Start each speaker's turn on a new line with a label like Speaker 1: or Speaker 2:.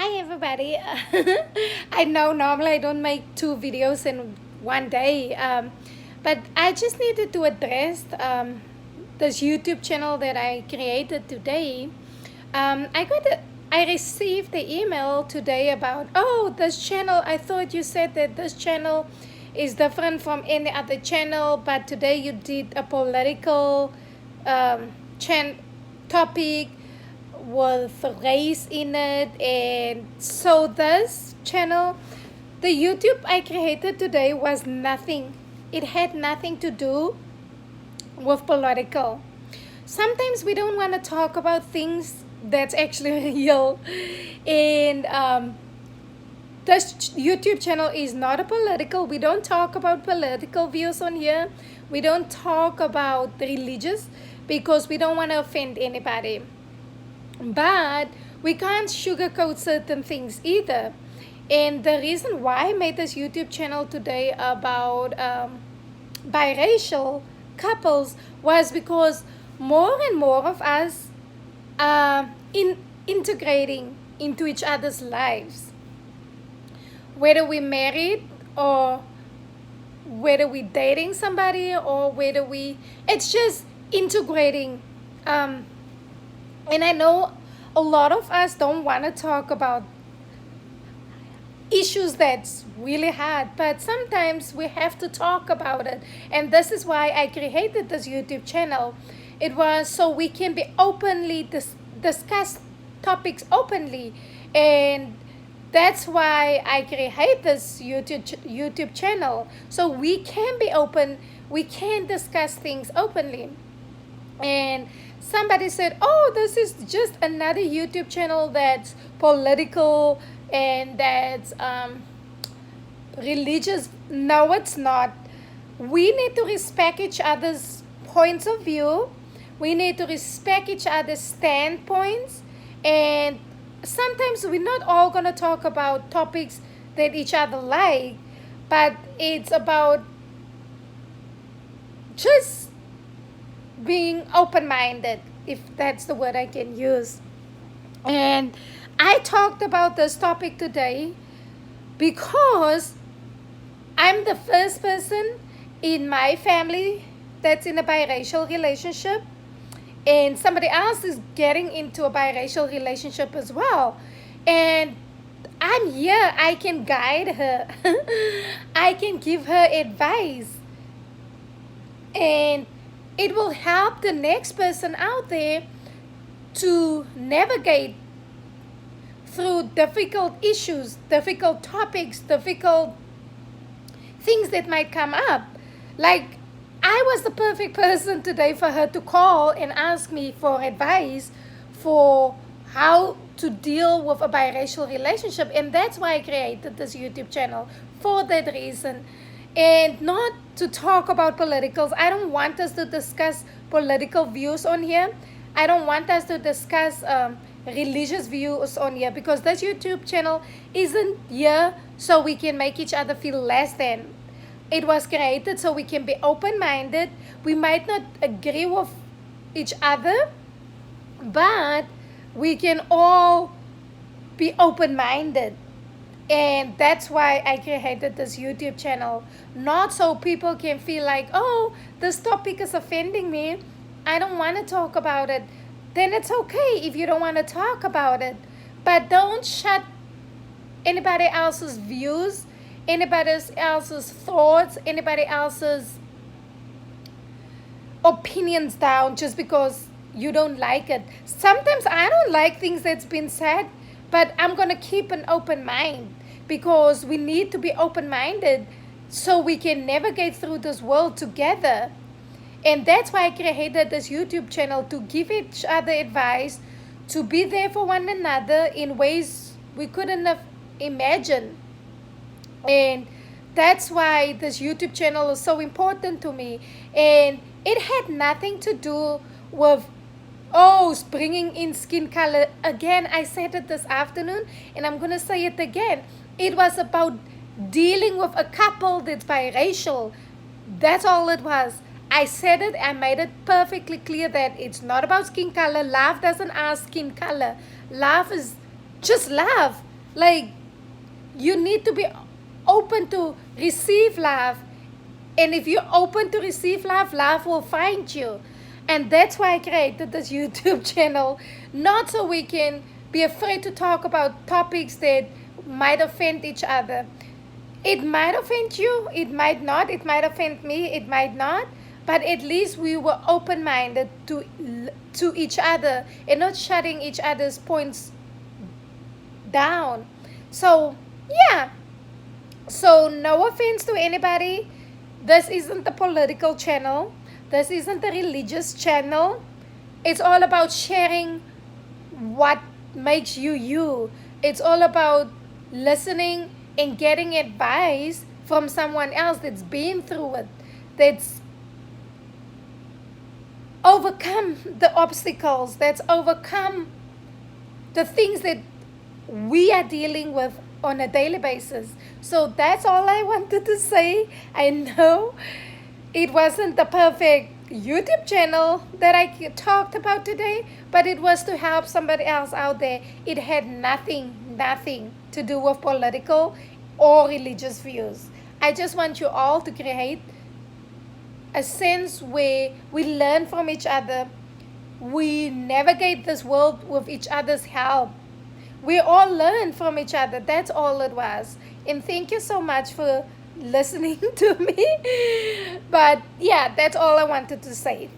Speaker 1: Hi everybody. I know normally I don't make two videos in one day, but I just needed to address this YouTube channel that I created today. I received the email today about, oh, this channel. I thought you said that this channel is different from any other channel, but today you did a political um, topic with race in it. And so this channel, the YouTube I created today, was nothing. It had nothing to do with political. Sometimes we don't want to talk about things that's actually real. And this YouTube channel is not a political. We don't talk about political views on here. We don't talk about religious because we don't want to offend anybody. But we can't sugarcoat certain things either. And the reason why I made this YouTube channel today about biracial couples was because more and more of us are integrating into each other's lives. Whether we're married or whether we're dating somebody or whether it's just integrating. And I know a lot of us don't want to talk about issues that's really hard, but sometimes we have to talk about it. And this is why I created this YouTube channel. It was so we can be openly discuss topics openly. And that's why I create this YouTube channel, so we can be open, we can discuss things openly. And somebody said, oh, this is just another YouTube channel that's political and that's religious. No, it's not. We need to respect each other's points of view. We need to respect each other's standpoints. And sometimes we're not all going to talk about topics that each other like, but it's about just being open-minded, if that's the word I can use. And I talked about this topic today because I'm the first person in my family that's in a biracial relationship, and somebody else is getting into a biracial relationship as well. And I'm here, I can guide her. I can give her advice, and it will help the next person out there to navigate through difficult issues, difficult topics, difficult things that might come up. Like, I was the perfect person today for her to call and ask me for advice for how to deal with a biracial relationship. And that's why I created this YouTube channel, for that reason. And not to talk about politicals. I don't want us to discuss political views on here. I don't want us to discuss religious views on here, because this YouTube channel isn't here so we can make each other feel less than. It was created so we can be open-minded. We might not agree with each other, but we can all be open-minded. And that's why I created this YouTube channel. Not so people can feel like, oh, this topic is offending me, I don't want to talk about it. Then it's okay if you don't want to talk about it. But don't shut anybody else's views, anybody else's thoughts, anybody else's opinions down just because you don't like it. Sometimes I don't like things that's been said, but I'm going to keep an open mind, because we need to be open-minded so we can navigate through this world together. And that's why I created this YouTube channel, to give each other advice, to be there for one another in ways we couldn't have imagined. And that's why this YouTube channel is so important to me. And it had nothing to do with, oh, bringing in skin color. Again, I said it this afternoon, and I'm going to say it again. It was about dealing with a couple that's biracial. That's all it was. I said it, I made it perfectly clear that it's not about skin color. Love doesn't ask skin color. Love is just love. Like, you need to be open to receive love. And if you're open to receive love, love will find you. And that's why I created this YouTube channel. Not so we can be afraid to talk about topics that might offend each other. It might offend you, it might not, it might offend me, it might not. But at least we were open minded to each other and not shutting each other's points down. So, yeah. So, no offense to anybody. This isn't a political channel. This isn't a religious channel. It's all about sharing what makes you you. It's all about listening and getting advice from someone else that's been through it, that's overcome the obstacles, that's overcome the things that we are dealing with on a daily basis. So that's all I wanted to say. I know it wasn't the perfect YouTube channel that I talked about today, but it was to help somebody else out there. It had nothing to do with political or religious views. I just want you all to create a sense where we learn from each other, we navigate this world with each other's help. We all learn from each other. That's all it was. And thank you so much for listening to me. But yeah, that's all I wanted to say.